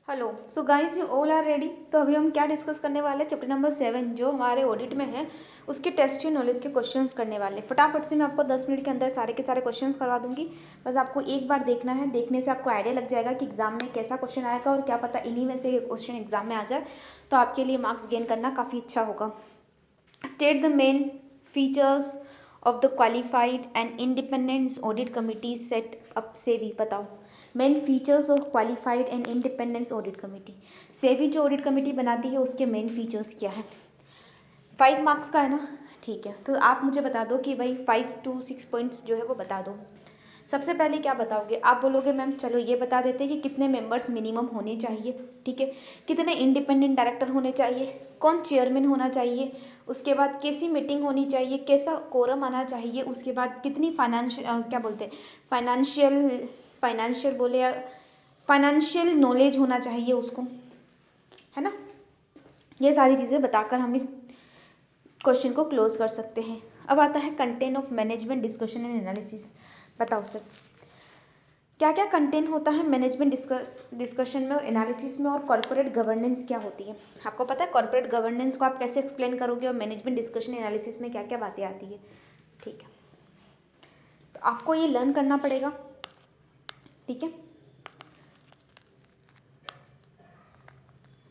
Hello so guys you all are ready. तो अभी हम क्या डिस्कस करने वाले हैं, चैप्टर नंबर 7 जो हमारे ऑडिट में है उसके टेस्ट नॉलेज के क्वेश्चंस करने वाले हैं। फटाफट से मैं आपको 10 मिनट के अंदर सारे के सारे क्वेश्चंस करवा दूंगी। बस आपको एक बार देखना है, देखने से आपको आइडिया लग जाएगा कि एग्जाम में कैसा क्वेश्चन आएगा और क्या पता इन्हीं में से क्वेश्चन एग्जाम में आ जाए तो आपके लिए मार्क्स गेन करना काफ़ी अच्छा होगा। State the main features of the qualified and independence audit committee set up SEBI. बताओ main features of qualified and independence audit committee. SEBI जो ऑडिट कमेटी बनाती है उसके मेन फीचर्स क्या है। 5 मार्क्स का है ना, ठीक है। तो आप मुझे बता दो कि भाई 5 to 6 पॉइंट्स जो है वो बता दो। सबसे पहले क्या बताओगे आप? बोलोगे मैम चलो ये बता देते हैं कि कितने मेंबर्स मिनिमम होने चाहिए, ठीक है, कितने इंडिपेंडेंट डायरेक्टर होने चाहिए, कौन चेयरमैन होना चाहिए, उसके बाद कैसी मीटिंग होनी चाहिए, कैसा कोरम आना चाहिए, उसके बाद कितनी क्या बोलते हैं फाइनेंशियल बोले या फाइनेंशियल नॉलेज होना चाहिए उसको, है ना। ये सारी चीज़ें बताकर हम इस क्वेश्चन को क्लोज कर सकते हैं। अब आता है content of management discussion and analysis. बताओ सर क्या क्या कंटेंट होता है मैनेजमेंट डिस्कशन में और एनालिसिस में, और कॉर्पोरेट गवर्नेंस क्या होती है। आपको पता है कॉर्पोरेट गवर्नेंस को आप कैसे एक्सप्लेन करोगे और मैनेजमेंट डिस्कशन एनालिसिस में क्या क्या बातें आती है, ठीक है। तो आपको ये लर्न करना पड़ेगा, ठीक है।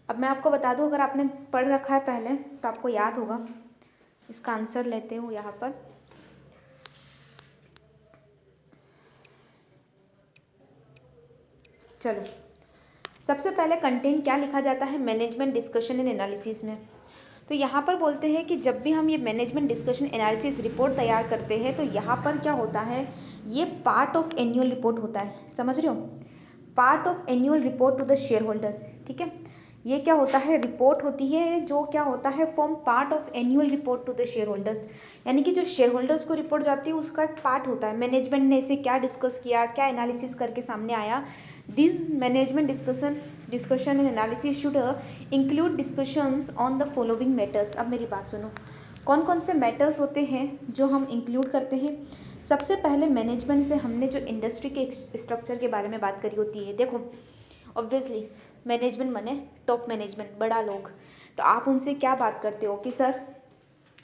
अब मैं आपको बता दूं, अगर आपने पढ़ रखा है पहले तो आपको याद होगा। इसका आंसर लेते हो यहाँ पर। चलो सबसे पहले कंटेंट क्या लिखा जाता है मैनेजमेंट डिस्कशन एंड एनालिसिस में। तो यहाँ पर बोलते हैं कि जब भी हम ये मैनेजमेंट डिस्कशन एनालिसिस रिपोर्ट तैयार करते हैं तो यहाँ पर क्या होता है, ये पार्ट ऑफ एनुअल रिपोर्ट होता है, समझ रहे हो, part of annual report to the shareholders, ठीक है। ये क्या होता है, रिपोर्ट होती है जो क्या होता है, form part of annual report to the shareholders, यानी कि जो शेयर होल्डर्स को रिपोर्ट जाती है उसका एक पार्ट होता है। मैनेजमेंट ने इसे क्या डिस्कस किया, क्या एनालिसिस करके सामने आया। This management discussion and analysis should include discussions on the following matters. अब मेरी बात सुनो, कौन कौन से मैटर्स होते हैं जो हम इंक्लूड करते हैं। सबसे पहले मैनेजमेंट से हमने जो इंडस्ट्री के स्ट्रक्चर के बारे में बात करी होती है। देखो ऑब्वियसली मैनेजमेंट माने टॉप मैनेजमेंट, बड़ा लोग। तो आप उनसे क्या बात करते हो कि सर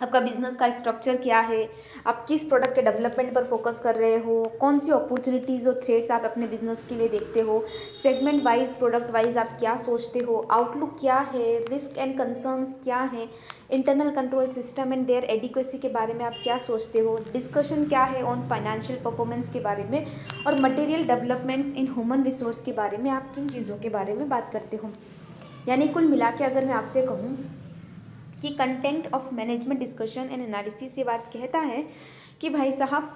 आपका बिजनेस का स्ट्रक्चर क्या है, आप किस प्रोडक्ट के डेवलपमेंट पर फोकस कर रहे हो, कौन सी अपॉर्चुनिटीज़ और थ्रेट्स आप अपने बिजनेस के लिए देखते हो, सेगमेंट वाइज प्रोडक्ट वाइज आप क्या सोचते हो, आउटलुक क्या है, रिस्क एंड कंसर्न्स क्या है, internal control system and their adequacy के बारे में आप क्या सोचते हो, डिस्कशन क्या है ऑन फाइनेंशियल परफॉर्मेंस के बारे में, और material developments in human resource के बारे में आप किन चीज़ों के बारे में बात करते हो। यानी कुल मिला के अगर मैं आपसे कहूँ कि content of management discussion and analysis ये बात कहता है कि भाई साहब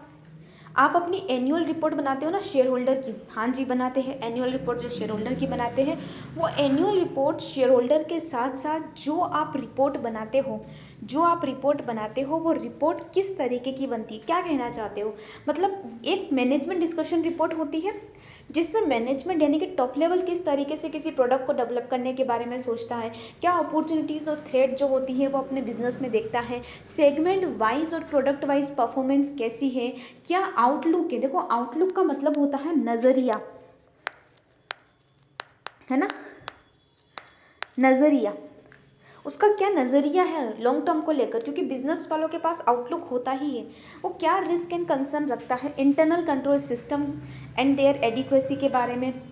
आप अपनी एनुअल रिपोर्ट बनाते हो ना शेयर होल्डर की, हाँ जी बनाते हैं। एनुअल रिपोर्ट जो शेयर होल्डर की बनाते हैं, वो एनुअल रिपोर्ट शेयर होल्डर के साथ साथ जो आप रिपोर्ट बनाते हो वो रिपोर्ट किस तरीके की बनती है, क्या कहना चाहते हो। मतलब एक मैनेजमेंट डिस्कशन रिपोर्ट होती है जिसमें मैनेजमेंट यानी कि टॉप लेवल किस तरीके से किसी प्रोडक्ट को डेवलप करने के बारे में सोचता है, क्या अपॉर्चुनिटीज़ और थ्रेट जो होती है वो अपने बिजनेस में देखता है, सेगमेंट वाइज और प्रोडक्ट वाइज परफॉर्मेंस कैसी है, क्या आउटलुक है। देखो आउटलुक का मतलब होता है नज़रिया, है ना, नज़रिया, उसका क्या नज़रिया है लॉन्ग टर्म को लेकर, क्योंकि बिजनेस वालों के पास आउटलुक होता ही है। वो क्या रिस्क एंड कंसर्न रखता है, internal control system and their adequacy के बारे में,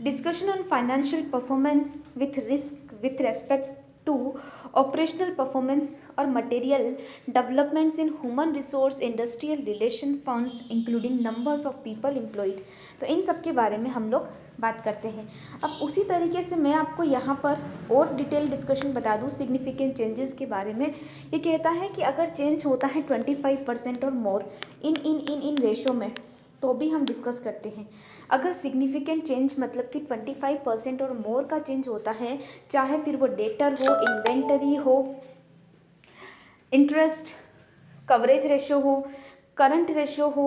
discussion on financial performance with risk with respect to operational performance और material developments in human resource industrial relation funds including numbers of people employed. तो इन सब के बारे में हम लोग बात करते हैं। अब उसी तरीके से मैं आपको यहाँ पर और डिटेल डिस्कशन बता दूँ सिग्निफिकेंट चेंजेस के बारे में। ये कहता है कि अगर चेंज होता है 25% और मोर इन रेशो में तो भी हम डिस्कस करते हैं। अगर सिग्निफिकेंट चेंज मतलब कि 25% और मोर का चेंज होता है, चाहे फिर वो डेटर हो, इन्वेंटरी हो, इंटरेस्ट कवरेज रेशो हो, करंट रेशो हो,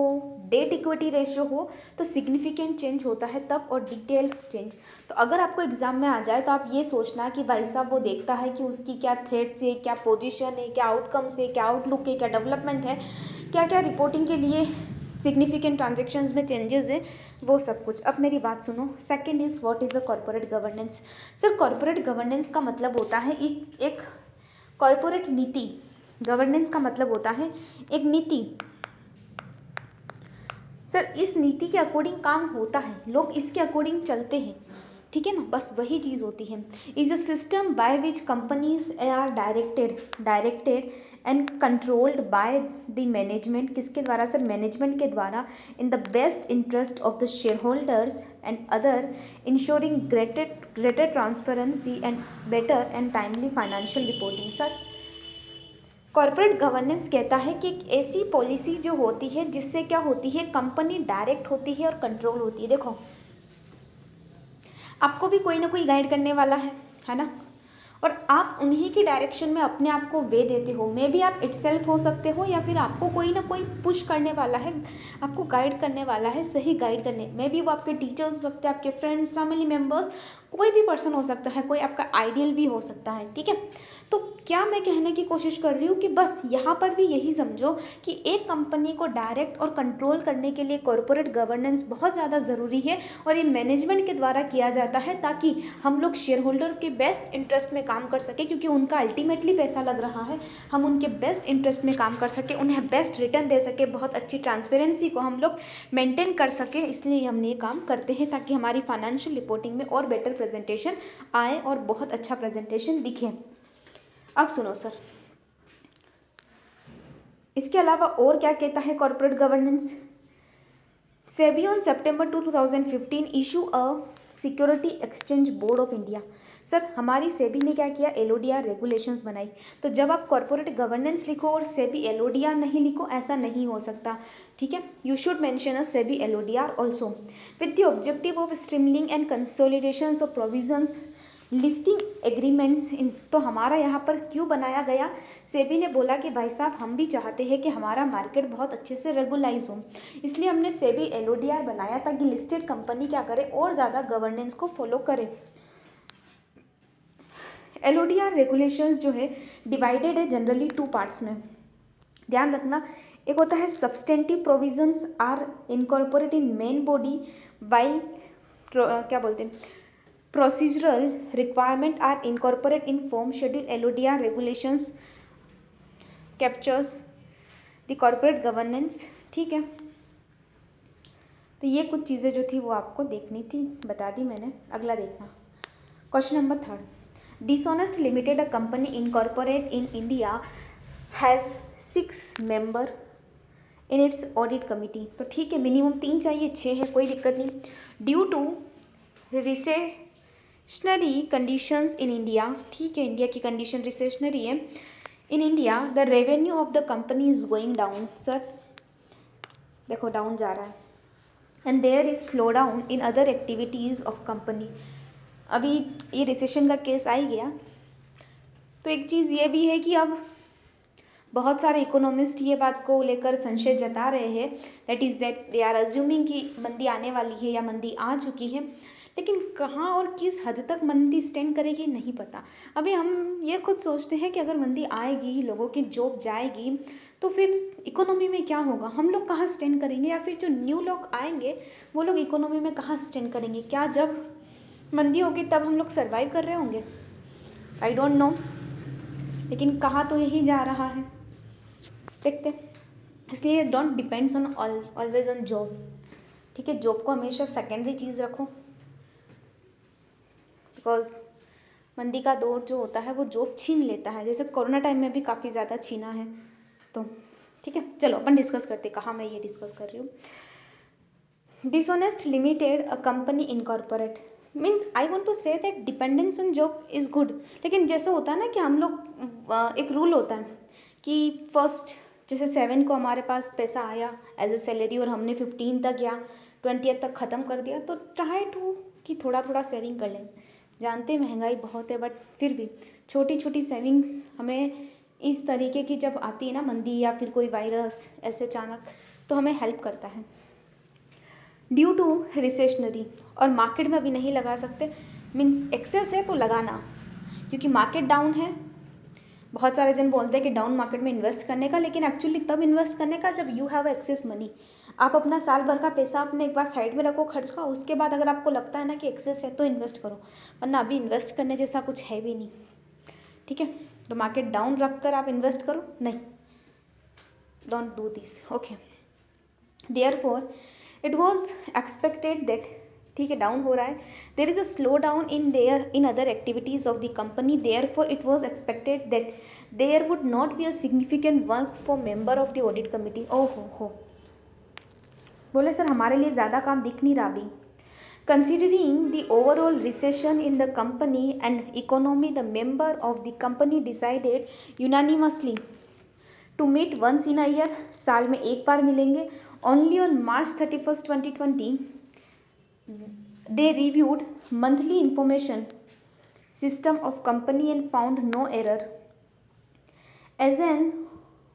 डेट इक्विटी रेशो हो, तो सिग्निफिकेंट चेंज होता है तब, और डिटेल चेंज। तो अगर आपको एग्जाम में आ जाए तो आप ये सोचना कि भाई साहब वो देखता है कि उसकी क्या थ्रेट्स है, क्या पोजीशन है, क्या आउटकम्स है, क्या आउटलुक है, क्या डेवलपमेंट है, क्या क्या रिपोर्टिंग के लिए सिग्निफिकेंट ट्रांजेक्शन्स में चेंजेस है, वो सब कुछ। अब मेरी बात सुनो। Second is what is a corporate governance. Sir corporate governance का मतलब होता है एक कॉर्पोरेट नीति। गवर्नेंस का मतलब होता है एक नीति। सर इस नीति के अकॉर्डिंग काम होता है, लोग इसके अकॉर्डिंग चलते हैं, ठीक है ना, बस वही चीज़ होती है। Is a system by which companies are directed and controlled by the management. किसके द्वारा सर? मैनेजमेंट के द्वारा। In the best interest of the shareholders and other, ensuring greater transparency and better and timely financial reporting. Sir corporate governance कहता है कि एक ऐसी policy जो होती है जिससे क्या होती है, कंपनी डायरेक्ट होती है और कंट्रोल होती है। देखो आपको भी कोई ना कोई गाइड करने वाला है ना, और आप उन्हीं की डायरेक्शन में अपने आप को वे देते हो। मे भी आप इटसेल्फ हो सकते हो, या फिर आपको कोई ना कोई पुश करने वाला है, आपको गाइड करने वाला है, सही गाइड करने। मे भी वो आपके टीचर्स हो सकते हैं, आपके फ्रेंड्स, फैमिली मेम्बर्स, कोई भी पर्सन हो सकता है, कोई आपका आइडियल भी हो सकता है, ठीक है। तो क्या मैं कहने की कोशिश कर रही हूँ कि बस यहाँ पर भी यही समझो कि एक कंपनी को डायरेक्ट और कंट्रोल करने के लिए कॉर्पोरेट गवर्नेंस बहुत ज़्यादा ज़रूरी है, और ये मैनेजमेंट के द्वारा किया जाता है ताकि हम लोग शेयर होल्डर के बेस्ट इंटरेस्ट में काम कर सके, क्योंकि उनका अल्टीमेटली पैसा लग रहा है। हम उनके बेस्ट इंटरेस्ट में काम कर सके, उन्हें बेस्ट रिटर्न दे सके, बहुत अच्छी ट्रांसपेरेंसी को हम लोग मेंटेन कर सके। इसलिए हम ये काम करते हैं ताकि हमारी फाइनेंशियल रिपोर्टिंग में और बेटर प्रेजेंटेशन आए और बहुत अच्छा प्रेजेंटेशन दिखे। अब सुनो सर, इसके अलावा और क्या कहता है corporate governance. SEBI on September 2015 issue a security exchange board of India. Sir हमारी सेबी ने क्या किया, एलओडीआर रेगुलेशंस बनाई। तो जब आप कॉर्पोरेट गवर्नेंस लिखो और सेबी एलओडीआर नहीं लिखो, ऐसा नहीं हो सकता, ठीक है। You should mention a SEBI LODR also with the objective of streamlining and consolidation of provisions listing agreements in. तो हमारा यहाँ पर क्यों बनाया गया, सेबी ने बोला कि भाई साहब हम भी चाहते हैं कि हमारा मार्केट बहुत अच्छे से रेगुलाइज हो, इसलिए हमने सेबी एलओडीआर बनाया ताकि लिस्टेड कंपनी क्या करे, और ज़्यादा गवर्नेंस को फॉलो करे। एलओडीआर रेगुलेशंस जो है डिवाइडेड है जनरली 2 पार्ट्स में, ध्यान रखना। एक होता है substantive provisions are incorporate in main body, while क्या बोलते हैं, procedural requirement are incorporated in form schedule। LODR regulations captures the corporate governance, ठीक है। तो ये कुछ चीज़ें जो थी वो आपको देखनी थी, बता दी मैंने। अगला देखना, question number 3। Dishonest limited a company incorporate in India has 6 member in its audit committee. तो ठीक है, मिनिमम 3 चाहिए, 6 है, कोई दिक्कत नहीं। Due to recessionary conditions in India, ठीक है, इंडिया की कंडीशन रिसेशनरी है। In India the revenue of the company is going down. Sir देखो डाउन जा रहा है। And there is slow down in other activities of company. अभी ये रिसेशन का केस आ ही गया, तो एक चीज़ ये भी है कि अब बहुत सारे इकोनॉमिस्ट ये बात को लेकर संशय जता रहे हैं, दैट दे आर अज्यूमिंग कि मंदी आने वाली है या मंदी आ चुकी है, लेकिन कहाँ और किस हद तक मंदी स्टैंड करेगी नहीं पता। अभी हम ये खुद सोचते हैं कि अगर मंदी आएगी, लोगों की जॉब जाएगी, तो फिर इकोनॉमी में क्या होगा, हम लोग कहाँ स्टैंड करेंगे, या फिर जो न्यू लोग आएंगे वो लोग इकोनॉमी में कहाँ स्टैंड करेंगे। क्या जब मंदी होगी तब हम लोग सर्वाइव कर रहे होंगे, आई डोंट नो, लेकिन कहा तो यही जा रहा है, देखते। इसलिए don't depends on always on job, ठीक है। जॉब को हमेशा सेकेंडरी चीज़ रखो, बिकॉज मंदी का दौर जो होता है वो जॉब छीन लेता है, जैसे कोरोना टाइम में भी काफ़ी ज़्यादा छीना है। तो ठीक है, चलो अपन डिस्कस करते, कहाँ मैं ये डिस्कस कर रही हूँ। Dishonest limited a company incorporate means I want to say that dependence on job is good. लेकिन जैसे होता है ना कि हम लोग एक रूल होता है कि फर्स्ट जैसे 7 को हमारे पास पैसा आया एज ए सैलरी और हमने 15 तक या 20 तक ख़त्म कर दिया, तो ट्राई टू कि थोड़ा थोड़ा सेविंग कर लें। जानते हैं महंगाई बहुत है, बट फिर भी छोटी छोटी सेविंग्स हमें इस तरीके की जब आती है ना मंदी या फिर कोई वायरस ऐसे अचानक, तो हमें हेल्प करता है। ड्यू टू रिसेशनरी, और मार्केट में अभी नहीं लगा सकते, मीन्स एक्सेस है तो लगाना, क्योंकि मार्केट डाउन है। बहुत सारे जन बोलते हैं कि डाउन मार्केट में इन्वेस्ट करने का, लेकिन एक्चुअली तब इन्वेस्ट करने का जब यू हैव एक्सेस मनी। आप अपना साल भर का पैसा अपने एक बार साइड में रखो खर्च का, उसके बाद अगर आपको लगता है ना कि एक्सेस है तो इन्वेस्ट करो, वरना अभी इन्वेस्ट करने जैसा कुछ है भी नहीं, ठीक है। तो मार्केट डाउन रख कर आप इन्वेस्ट करो, नहीं, don't do this, okay. Therefore it was expected that, ठीक है, डाउन हो रहा है, there is a slow down in other activities of the company, therefore it was expected that there would not be a significant work for member of the audit committee. ओहो हो, बोले sir हमारे लिए ज़्यादा काम दिख नहीं रहा अभी। Considering the overall recession in the company and economy, the member of the company decided unanimously to meet once in a year, साल में एक बार मिलेंगे। Only on March 31, 2020 they reviewed monthly information system of company and found no error. As an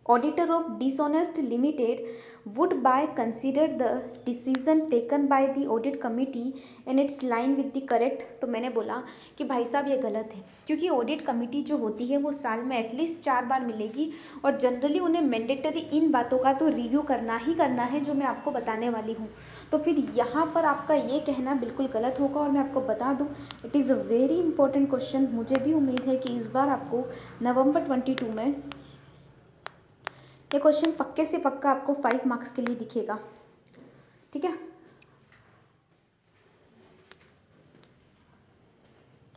auditor of Dishonest Limited, would by consider the decision taken by the audit committee and its line with the correct। तो मैंने बोला कि भाई साहब ये गलत है, क्योंकि ऑडिट कमेटी जो होती है वो साल में एटलीस्ट 4 बार मिलेगी और जनरली उन्हें मैंडेटरी इन बातों का तो रिव्यू करना ही करना है जो मैं आपको बताने वाली हूँ। तो फिर यहाँ पर आपका ये कहना बिल्कुल गलत होगा। और मैं आपको बता दूँ, it is a very important question. मुझे भी उम्मीद है कि इस बार आपको नवंबर 22 में ये क्वेश्चन पक्के से पक्का आपको 5 मार्क्स के लिए दिखेगा, ठीक है।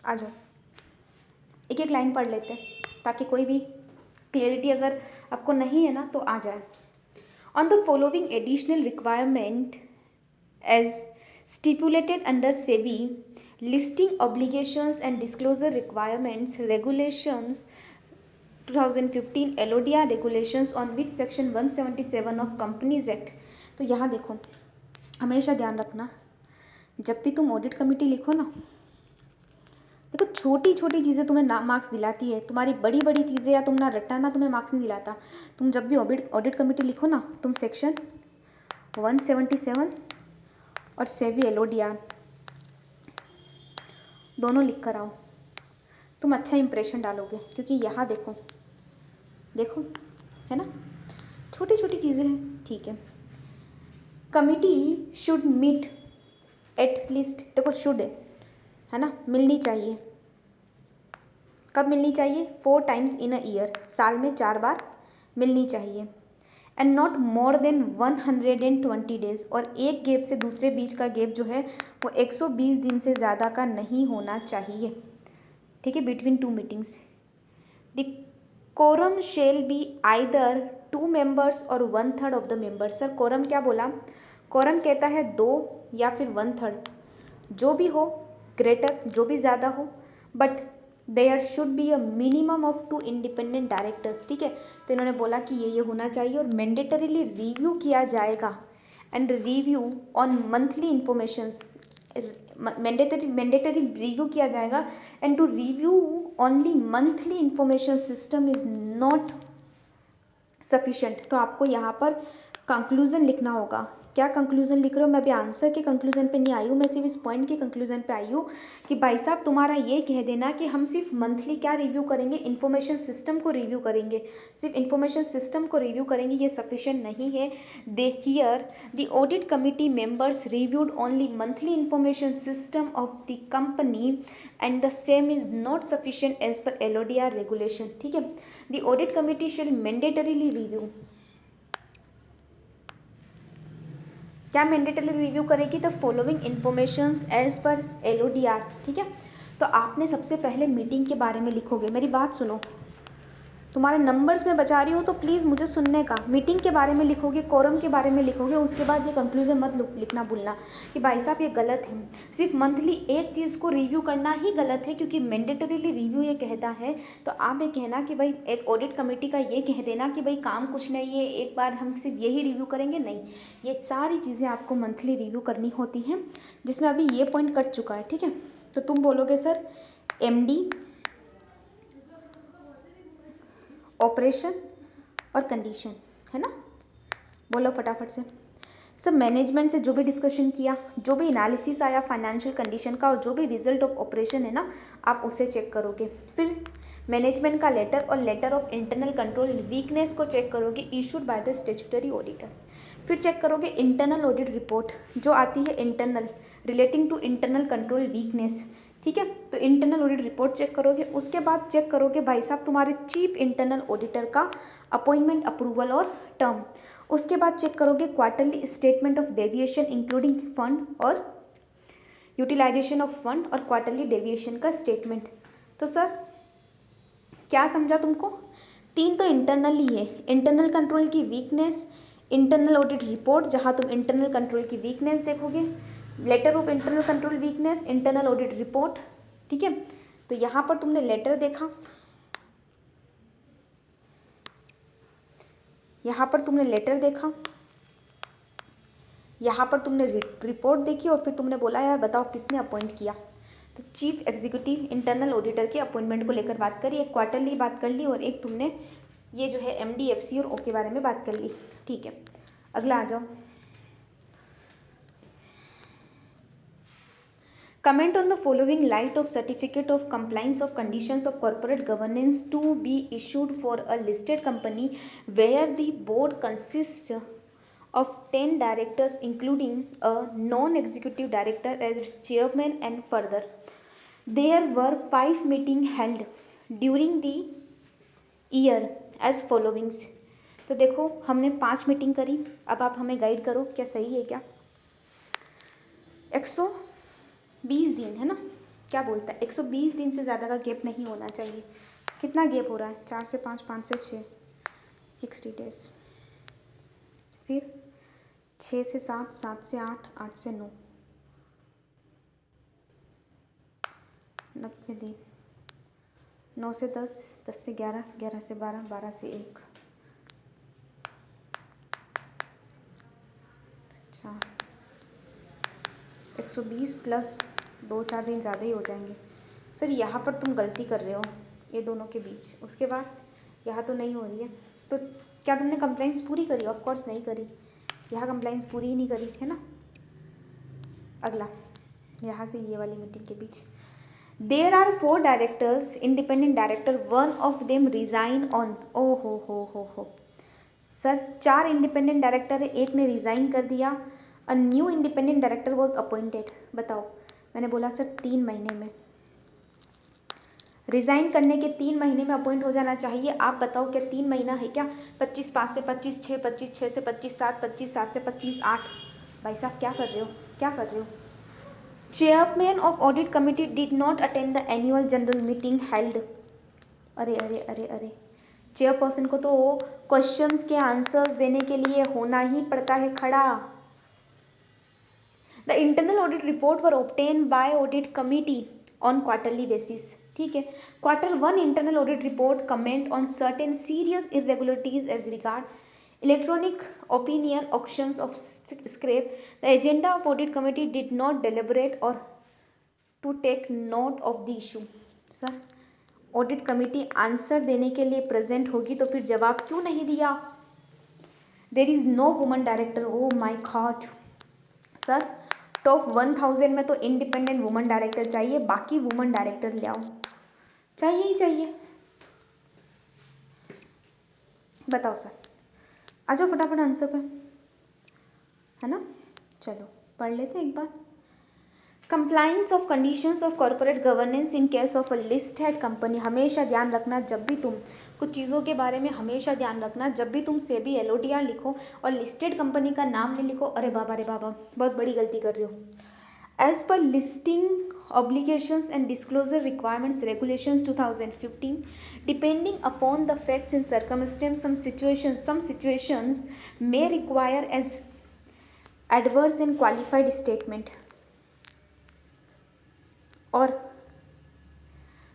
आ जाओ, एक एक लाइन पढ़ लेते हैं ताकि कोई भी क्लियरिटी अगर आपको नहीं है ना तो आ जाए। On the following additional requirement as stipulated under SEBI listing obligations and disclosure requirements regulations 2015 LODR regulations on which section 177 of companies act. तो यहाँ देखो, हमेशा ध्यान रखना जब भी तुम ऑडिट कमेटी लिखो ना, देखो छोटी छोटी चीज़ें तुम्हें ना मार्क्स दिलाती है, तुम्हारी बड़ी बड़ी चीज़ें या तुम ना रट्टा ना तुम्हें मार्क्स नहीं दिलाता। तुम जब भी ऑडिट कमेटी लिखो ना, तुम सेक्शन 177 और सेबी LODR दोनों लिख कर आओ, तुम अच्छा इंप्रेशन डालोगे। क्योंकि यहाँ देखो देखो, है ना, छोटी छोटी चीज़ें हैं, ठीक है। Committee should meet at least, देखो शुड है ना, मिलनी चाहिए। कब मिलनी चाहिए? 4 times इन अ ईयर, साल में 4 बार मिलनी चाहिए। And not more than 120 days, और एक गैप से दूसरे बीच का गैप जो है वो 120 दिन से ज़्यादा का नहीं होना चाहिए, ठीक है, between 2 meetings. The quorum shall be either 2 members और 1/3 of the members. Sir quorum क्या बोला? कोरम कहता है 2 या फिर 1/3, जो भी हो, ग्रेटर जो भी ज़्यादा हो, but there should be a minimum of 2 independent directors, ठीक है। तो इन्होंने बोला कि ये होना चाहिए और मैंडेटरीली रिव्यू किया जाएगा and review on monthly informations, mandatory review किया जाएगा and to review only monthly information system is not sufficient. तो आपको यहाँ पर कंक्लूज़न लिखना होगा। क्या कंक्लूज़न लिख रहे हो? मैं अभी आंसर के कंक्लूज़न पे नहीं आई हूँ, मैं सिर्फ इस पॉइंट के कंक्लूज़न पे आई हूँ कि भाई साहब तुम्हारा ये कह देना कि हम सिर्फ मंथली क्या रिव्यू करेंगे, इन्फॉर्मेशन सिस्टम को रिव्यू करेंगे, सिर्फ इन्फॉर्मेशन सिस्टम को रिव्यू करेंगे, ये सफिशेंट नहीं है। They here the audit committee members reviewed only monthly information system of the company and the same is not sufficient as per LODR regulation, ठीक है। The audit committee shall mandatorily review, क्या mandatory review करेगी? The following informations as per LODR, ठीक है। तो आपने सबसे पहले मीटिंग के बारे में लिखोगे। मेरी बात सुनो, तुम्हारे नंबर्स में बचा रही हूँ तो प्लीज़ मुझे सुनने का। मीटिंग के बारे में लिखोगे, कोरम के बारे में लिखोगे, उसके बाद ये कंक्लूजन मत लिखना भूलना कि भाई साहब ये गलत है। सिर्फ मंथली एक चीज़ को रिव्यू करना ही गलत है, क्योंकि मैंडेटरीली रिव्यू ये कहता है। तो आप ये कहना कि भाई एक ऑडिट कमेटी का ये कह देना कि भाई काम कुछ नहीं है, एक बार हम सिर्फ यही रिव्यू करेंगे, नहीं, ये सारी चीज़ें आपको मंथली रिव्यू करनी होती हैं, जिसमें अभी ये पॉइंट कट चुका है, ठीक है। तो तुम बोलोगे सर MD, ऑपरेशन और कंडीशन, है ना, बोलो फटाफट से। सब मैनेजमेंट से जो भी डिस्कशन किया, जो भी एनालिसिस आया फाइनेंशियल कंडीशन का और जो भी रिजल्ट ऑफ ऑपरेशन है ना, आप उसे चेक करोगे। फिर मैनेजमेंट का लेटर और letter of internal control weakness को चेक करोगे issued by the statutory auditor. फिर चेक करोगे इंटरनल ऑडिट रिपोर्ट जो आती है internal relating to internal control weakness, ठीक है। तो इंटरनल ऑडिट रिपोर्ट चेक करोगे। उसके बाद चेक करोगे भाई साहब तुम्हारे चीफ इंटरनल ऑडिटर का अपॉइंटमेंट अप्रूवल और टर्म। उसके बाद चेक करोगे quarterly statement of deviation including fund और यूटिलाइजेशन ऑफ फंड और क्वार्टरली डेविएशन का स्टेटमेंट। तो सर क्या समझा तुमको? 3 तो इंटरनल ही है, इंटरनल कंट्रोल की वीकनेस, इंटरनल ऑडिट रिपोर्ट जहाँ तुम इंटरनल कंट्रोल की वीकनेस देखोगे, letter of internal control weakness, internal audit report, ठीक है। तो यहाँ पर तुमने लेटर देखा, यहाँ पर तुमने लेटर देखा, यहाँ पर तुमने रिपोर्ट देखी और फिर तुमने बोला यार बताओ किसने अपॉइंट किया। तो चीफ एग्जीक्यूटिव इंटरनल ऑडिटर के अपॉइंटमेंट को लेकर बात करी, एक क्वार्टरली बात कर ली और एक तुमने ये जो है MD, FC और O के बारे में बात कर ली, ठीक है। अगला आ जाओ। Comment on the following light of certificate of compliance of conditions of corporate governance to be issued for a listed company where the board consists of 10 directors including a non-executive director as chairman, and further there were 5 meetings held during the year as followings। तो देखो हमने 5 meeting करी। अब आप हमें guide करो क्या सही है क्या? 120 दिन है ना, क्या बोलता है? 120 दिन से ज़्यादा का गैप नहीं होना चाहिए। कितना गैप हो रहा है? 4 से 5, 5 से 6, 60 डेज। फिर 6 से 7, 7 से 8, 8 से 9, 90 दिन। 9 से 10, 10 से 11, 11 से 12, 12 से 1, अच्छा 120 प्लस 2-4 दिन ज़्यादा ही हो जाएंगे। सर यहाँ पर तुम गलती कर रहे हो ये दोनों के बीच। उसके बाद यहाँ तो नहीं हो रही है, तो क्या तुमने कंप्लाइंस पूरी करी? ऑफ कोर्स नहीं करी, यहाँ कंप्लाइंस पूरी ही नहीं करी है ना। अगला यहाँ से ये वाली मीटिंग के बीच there are 4 directors, independent director, 1 of them resign on. ओ हो सर 4 इंडिपेंडेंट डायरेक्टर है, एक ने रिज़ाइन कर दिया। A new independent director was appointed. बताओ, मैंने बोला सर 3 महीने में, रिज़ाइन करने के 3 महीने में अपॉइंट हो जाना चाहिए। आप बताओ क्या 3 महीना है क्या? 25/5 से 25/6, 25/6 से 25/7, 25/7 से 25/8। भाई साहब क्या कर रहे हो, क्या कर रहे हो? Chairman of audit committee did not attend the annual general meeting held. अरे चेयरपर्सन को तो क्वेश्चंस के आंसर्स देने के लिए होना ही पड़ता है खड़ा। The internal audit report were obtain by audit committee on quarterly basis, ठीक है। Q1 internal audit report comment on certain serious irregularities as regard electronic opinion auctions of scrap. The agenda of audit committee did not deliberate और to take note of the issue. Sir audit committee answer देने के लिए present होगी तो फिर जवाब क्यों नहीं दिया? There is no woman director. Oh my god sir, top 1000 में तो इंडिपेंडेंट वुमन डायरेक्टर चाहिए, बाकी वुमन डायरेक्टर ले आओ, चाहिए ही चाहिए। बताओ सर, आ जाओ फटाफट आंसर पे, है ना। चलो पढ़ लेते एक बार। Compliance of conditions of corporate governance in case of a listed company. हमेशा ध्यान रखना, जब भी तुम कुछ चीज़ों के बारे में हमेशा ध्यान रखना, जब भी तुम सेबी LODR लिखो और लिस्टेड कंपनी का नाम नहीं लिखो, अरे बाबा बहुत बड़ी गलती कर रहे हो। As per listing obligations and disclosure requirements regulations 2015, depending upon the facts and circumstances, some situations may require as adverse and qualified statement or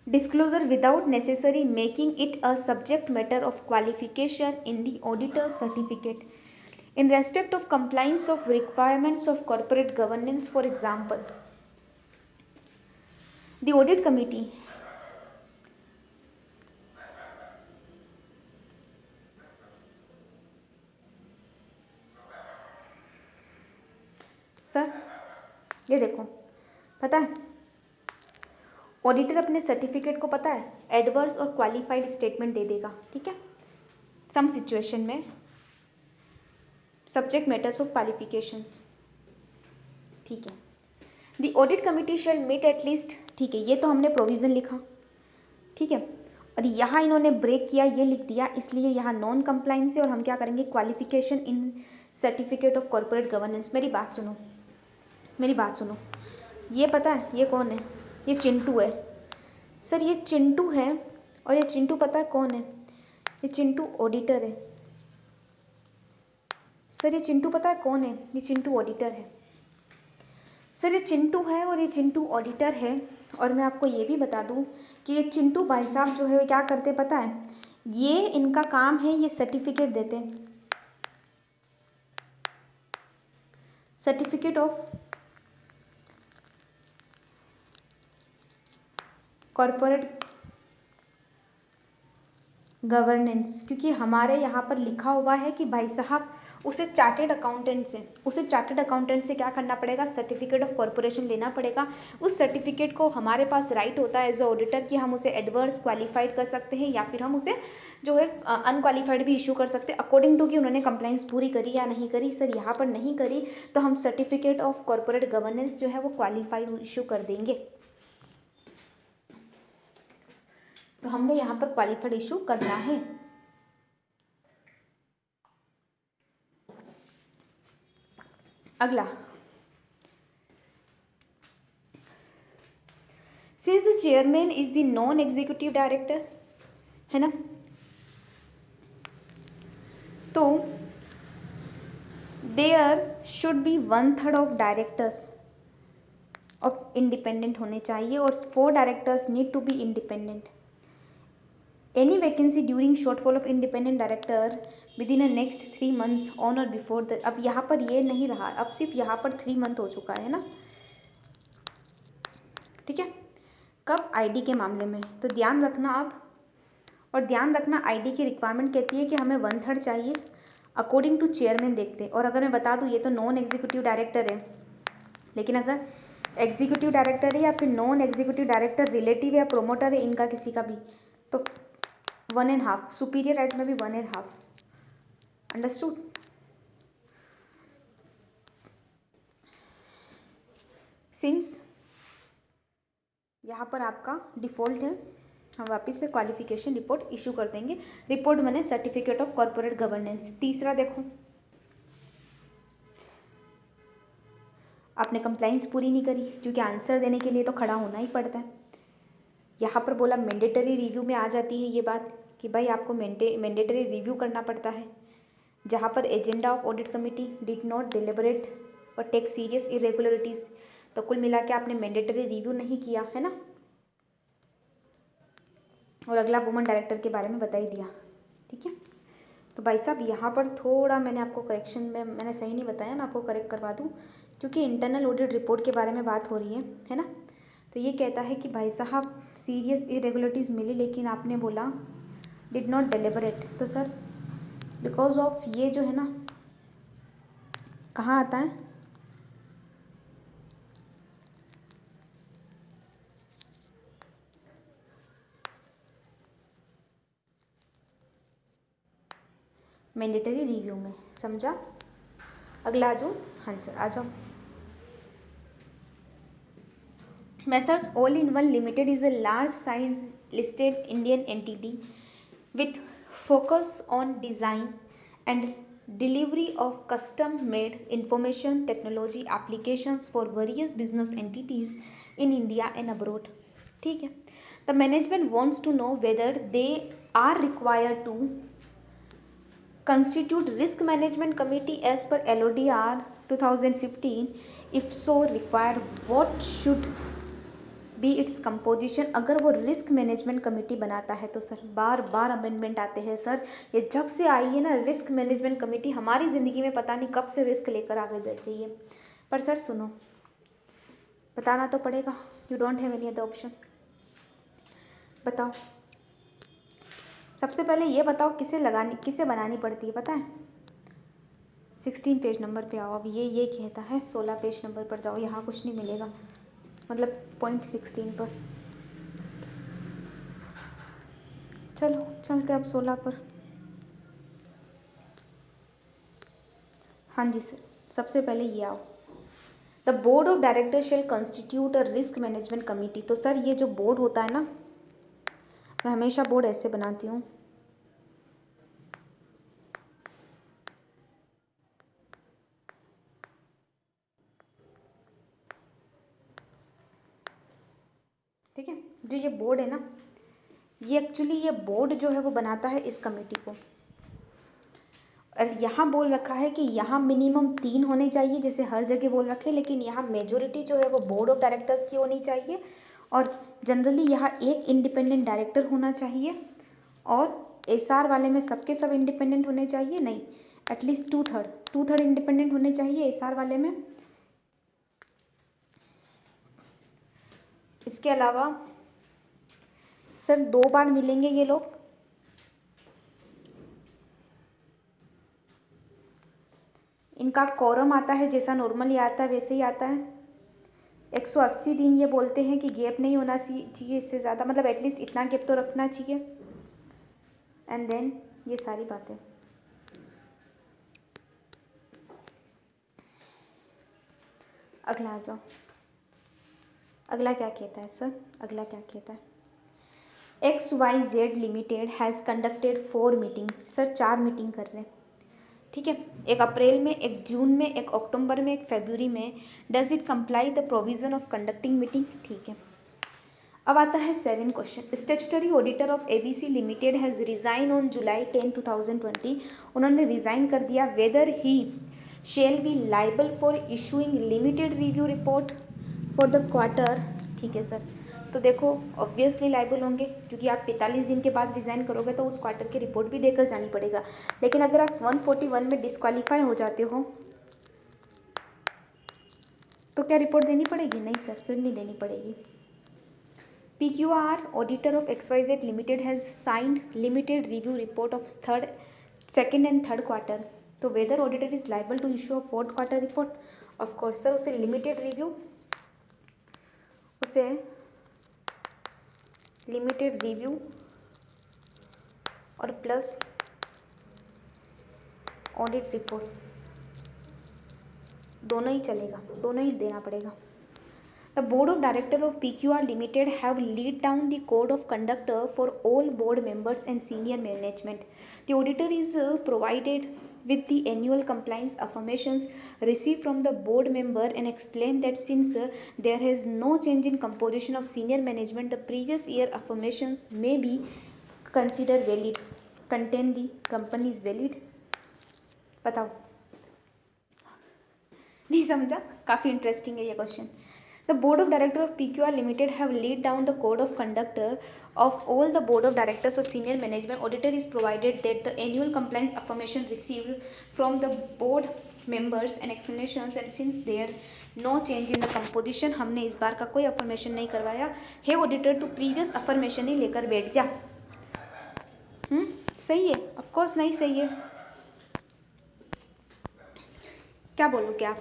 disclosure without necessary making it a subject matter of qualification in the auditor's certificate in respect of compliance of requirements of corporate governance. For example, the audit committee ये देखो, पता है auditor अपने certificate को पता है adverse और qualified statement दे देगा, ठीक है, सम सिचुएशन में सब्जेक्ट मैटर्स ऑफ क्वालिफिकेशंस, ठीक है। The audit committee shall meet at least, ठीक है, ये तो हमने प्रोविज़न लिखा, ठीक है, और यहाँ इन्होंने ब्रेक किया, ये लिख दिया, इसलिए यहाँ नॉन कंप्लाइंस है और हम क्या करेंगे qualification in certificate of corporate governance. मेरी बात सुनो, मेरी बात सुनो, ये पता है ये कौन है, ये चिंटू है सर, ये चिंटू है, और ये चिंटू पता है कौन है, ये चिंटू ऑडिटर है सर, ये चिंटू पता है कौन है, ये चिंटू ऑडिटर है सर, ये चिंटू है और ये चिंटू ऑडिटर है। और मैं आपको ये भी बता दूं कि ये चिंटू भाई साहब जो है क्या करते पता है, ये इनका काम है, ये सर्टिफिकेट देते हैं, सर्टिफिकेट ऑफ कॉर्पोरेट गवर्नेंस, क्योंकि हमारे यहाँ पर लिखा हुआ है कि भाई साहब उसे चार्टेड अकाउंटेंट से क्या करना पड़ेगा, सर्टिफिकेट ऑफ कॉर्पोरेशन लेना पड़ेगा। उस सर्टिफिकेट को हमारे पास राइट होता है एज अ ऑडिटर कि हम उसे एडवर्स क्वालिफाइड कर सकते हैं या फिर हम उसे जो है अनक्वालिफाइड भी इशू कर सकते हैं अकॉर्डिंग टू कि उन्होंने कंप्लाइंस पूरी करी या नहीं करी। सर यहाँ पर नहीं करी तो हम सर्टिफिकेट ऑफ कॉर्पोरेट गवर्नेंस जो है वो क्वालिफाइड इशू कर देंगे, तो हमने यहाँ पर क्वालिफाइड इशू करना है। अगला, since the chairman is the non executive director, है ना, तो there should be 1/3 of directors of independent होने चाहिए और 4 directors need to be independent. Any vacancy during shortfall of independent director within a next 3 months on और before the, अब यहाँ पर ये नहीं रहा, अब सिर्फ यहाँ पर 3 मंथ हो चुका है ना, ठीक है, कब आईडी के मामले में, तो ध्यान रखना अब, और ध्यान रखना आईडी की रिक्वायरमेंट कहती है कि हमें 1/3 चाहिए अकॉर्डिंग टू चेयरमैन देखते। और अगर मैं बता दूँ ये तो नॉन एग्जीक्यूटिव डायरेक्टर है, लेकिन अगर एग्जीक्यूटिव डायरेक्टर है या फिर नॉन एग्जीक्यूटिव डायरेक्टर रिलेटिव या प्रोमोटर है इनका किसी का भी, तो 1.5, सुपीरियर राइट में भी 1.5, अंडरस्टूड। सिंस यहाँ पर आपका डिफ़ॉल्ट है, हम वापस से क्वालिफिकेशन रिपोर्ट इशू कर देंगे। रिपोर्ट बने सर्टिफिकेट ऑफ कॉर्पोरेट गवर्नेंस। तीसरा देखो, आपने कंप्लाइंस पूरी नहीं करी, क्योंकि आंसर देने के लिए तो खड़ा होना ही पड़ता है। यहाँ पर बोला मैंडेटरी रिव्यू में आ जाती है ये बात कि भाई आपको मैंडेटरी रिव्यू करना पड़ता है, जहाँ पर agenda of audit committee did not deliberate और टेक सीरियस इरेगुलरिटीज़, तो कुल मिला के आपने मैंडेटरी रिव्यू नहीं किया है ना। और अगला वुमन डायरेक्टर के बारे में बता ही दिया, ठीक है। तो भाई साहब यहाँ पर थोड़ा मैंने आपको करेक्शन में मैंने सही नहीं बताया, मैं आपको करेक्ट करवा दूँ, क्योंकि इंटरनल ऑडिट रिपोर्ट के बारे में बात हो रही है ना। तो ये कहता है कि भाई साहब सीरियस इरेगुलरिटीज़ मिली लेकिन आपने बोला डिड नॉट डिलिबरेट, तो सर बिकॉज ऑफ ये जो है ना कहाँ आता है, मैंडेटरी रिव्यू में, समझा। अगला आ जाओ, हाँ सर आ जाओ। Messrs All in One Limited is a large size listed Indian entity with focus on design and delivery of custom made information technology applications for various business entities in India and abroad, ठीक है। The management wants to know whether they are required to constitute risk management committee as per LODR 2015, if so required what should be its composition. अगर वो risk management committee बनाता है तो sir बार बार amendment आते हैं sir, ये जब से आई है ना रिस्क मैनेजमेंट कमेटी हमारी ज़िंदगी में पता नहीं कब से रिस्क लेकर आगे बैठ गई है। पर सर सुनो, बताना तो पड़ेगा, you don't have any other option. बताओ, सबसे पहले ये बताओ किसे बनानी पड़ती है, पता है? 16 पेज नंबर पे आओ। अब ये कहता है 16 पेज नंबर पर जाओ, यहाँ कुछ नहीं मिलेगा, मतलब पॉइंट 16 पर। चलो चलते अब 16 पर। हाँ जी सर, सबसे पहले ये आओ, the board of director shell constitute a risk management committee. तो सर ये जो बोर्ड होता है ना, मैं हमेशा बोर्ड ऐसे बनाती हूँ, ठीक है। जो ये बोर्ड है ना, ये एक्चुअली ये बोर्ड जो है वो बनाता है इस कमेटी को। और यहाँ बोल रखा है कि यहाँ मिनिमम 3 होने चाहिए, जैसे हर जगह बोल रखे, लेकिन यहाँ मेजोरिटी जो है वो बोर्ड ऑफ डायरेक्टर्स की होनी चाहिए। और जनरली यहाँ एक इंडिपेंडेंट डायरेक्टर होना चाहिए, और एसआर वाले में सबके सब इंडिपेंडेंट होने चाहिए, नहीं एटलीस्ट 2/3 इंडिपेंडेंट होने चाहिए एसआर वाले में। इसके अलावा सर 2 बार मिलेंगे ये लोग, इनका कोरम आता है जैसा नॉर्मली आता है वैसे ही आता है। 180 दिन ये बोलते हैं कि गैप नहीं होना चाहिए इससे ज़्यादा, मतलब एटलीस्ट इतना गैप तो रखना चाहिए। एंड देन ये सारी बातें। अगला आ जाओ, अगला क्या कहता है सर, अगला क्या कहता है, XYZ limited has conducted 4 meetings. Sir 4 meeting कर रहे हैं, ठीक है, एक अप्रैल में, एक जून में, एक अक्टूबर में, एक फरवरी में। Does it comply the provision of conducting meeting, ठीक है। अब आता है 7 question. Statutory auditor of ABC limited has resign on July 10, 2020। उन्होंने रिज़ाइन कर दिया। Weather he shall be liable for issuing limited review report for the quarter, ठीक है सर। तो देखो ऑब्वियसली लाइबल होंगे, क्योंकि आप 45 दिन के बाद रिज़ाइन करोगे तो उस क्वार्टर की रिपोर्ट भी देकर जानी पड़ेगा। लेकिन अगर आप 141 में डिस्क्वालीफाई हो जाते हो तो क्या रिपोर्ट देनी पड़ेगी? नहीं सर, फिर नहीं देनी पड़ेगी। PQR auditor of XYZ Limited has signed limited review report of second and third quarter. तो whether auditor is liable to issue a fourth quarter report? Of course sir, उसे limited review और plus audit report दोनों ही चलेगा, दोनों ही देना पड़ेगा। The board of directors of PQR Limited have laid down the code of conduct for all board members and senior management. The auditor is provided with the annual compliance affirmations received from the board member and explained that since there is no change in composition of senior management, the previous year affirmations may be considered valid. Contain the company is valid. बताओ, नहीं समझा? काफ़ी interesting है ये question. The board of directors of PQR Limited have laid down the code of conduct of all the board of directors or senior management. Auditor is provided that the annual compliance affirmation received from the board members and explanations, and since there no change in the composition, हमने इस बार का कोई affirmation नहीं करवाया। हे auditor तू previous affirmation ही लेकर बैठ जा। सही है? ऑफ कोर्स नहीं सही है, क्या बोलूँ क्या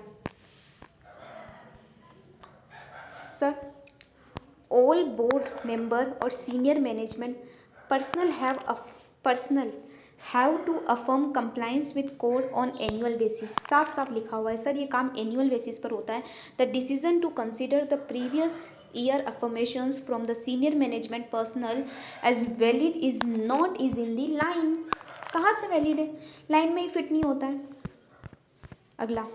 सर? All board member और senior management personnel have to affirm compliance with code on annual basis. साफ साफ लिखा हुआ है सर, ये काम annual basis पर होता है। The decision to consider the previous year affirmations from the senior management personnel as valid is in the line. कहाँ से valid है? लाइन में ही फिट नहीं होता है। अगला,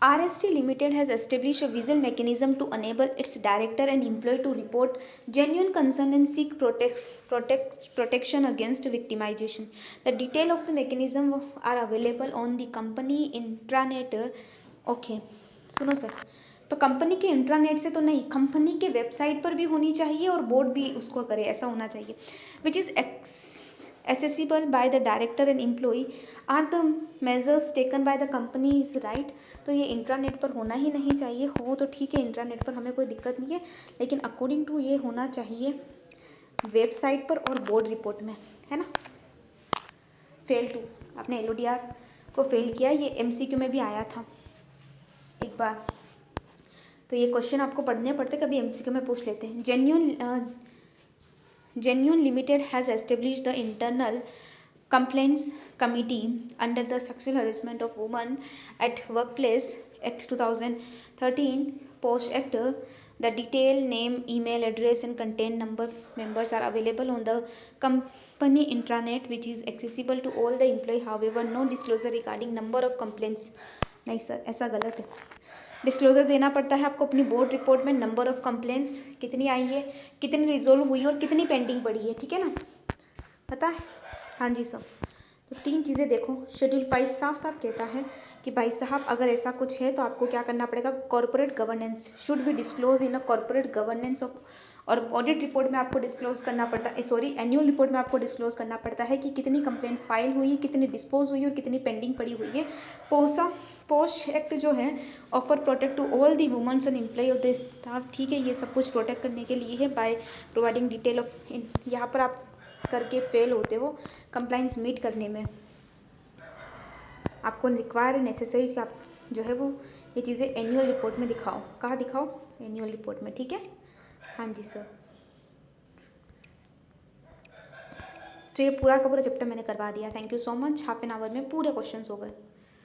RST Limited has established a visual mechanism to enable its director and employee to report genuine concern and seek protection against victimization. The detail of the mechanism are available on the company intranet. Okay, सुनो sir, तो company के intranet से तो नहीं, company के website पर भी होनी चाहिए और बोर्ड भी उसको करे, ऐसा होना चाहिए। Which is accessible by the director and employee. Are the measures taken by the company is right? तो ये इंट्रानेट पर होना ही नहीं चाहिए, हो तो ठीक है, इंट्रानेट पर हमें कोई दिक्कत नहीं है, लेकिन अकॉर्डिंग टू ये होना चाहिए वेबसाइट पर और बोर्ड रिपोर्ट में, है ना। फेल 2, आपने LODR को फेल किया, ये MCQ में भी आया था एक बार। तो ये क्वेश्चन आपको पढ़ने पड़ते, कभी MCQ में पूछ लेते हैं। Genuine limited has establish the internal complaints committee under the sexual harassment of women at workplace act 2013 post act. The detail, name, email address and contact number members are available on the company intranet which is accessible to all the employee. However, no disclosure regarding number of complaints. नहीं sir, ऐसा गलत है। Disclosure देना पड़ता है आपको अपनी board report में, नंबर ऑफ कंप्लेंट्स कितनी आई है, कितनी रिजोल्व हुई और कितनी पेंडिंग पड़ी है, ठीक है ना, पता है। हाँ जी सर। तो 3 चीज़ें देखो, शेड्यूल 5 साफ साफ कहता है कि भाई साहब अगर ऐसा कुछ है तो आपको क्या करना पड़ेगा, corporate governance should be disclose in a corporate governance of, और ऑडिट रिपोर्ट में आपको डिस्क्लोज करना पड़ता है, सॉरी एनुअल रिपोर्ट में आपको डिस्क्लोज करना पड़ता है कि कितनी कंप्लेंट फाइल हुई, कितनी डिस्पोज हुई और कितनी पेंडिंग पड़ी हुई है। पोस्ट एक्ट जो है offer protect to all the womens and employ of the staff, ठीक है, ये सब कुछ प्रोटेक्ट करने के लिए है बाय प्रोवाइडिंग डिटेल ऑफ, यहाँ पर आप करके फेल होते हो कंप्लाइंस मीट करने में, आपको रिक्वायर नेसेसरी कि आप जो है वो ये चीज़ें एनुअल रिपोर्ट में दिखाओ। कहाँ दिखाओ, एनुअल रिपोर्ट में, ठीक है। हाँ जी सर। तो ये पूरा का पूरा चैप्टर मैंने करवा दिया। Thank you so much. Half an hour में पूरे क्वेश्चंस हो गए।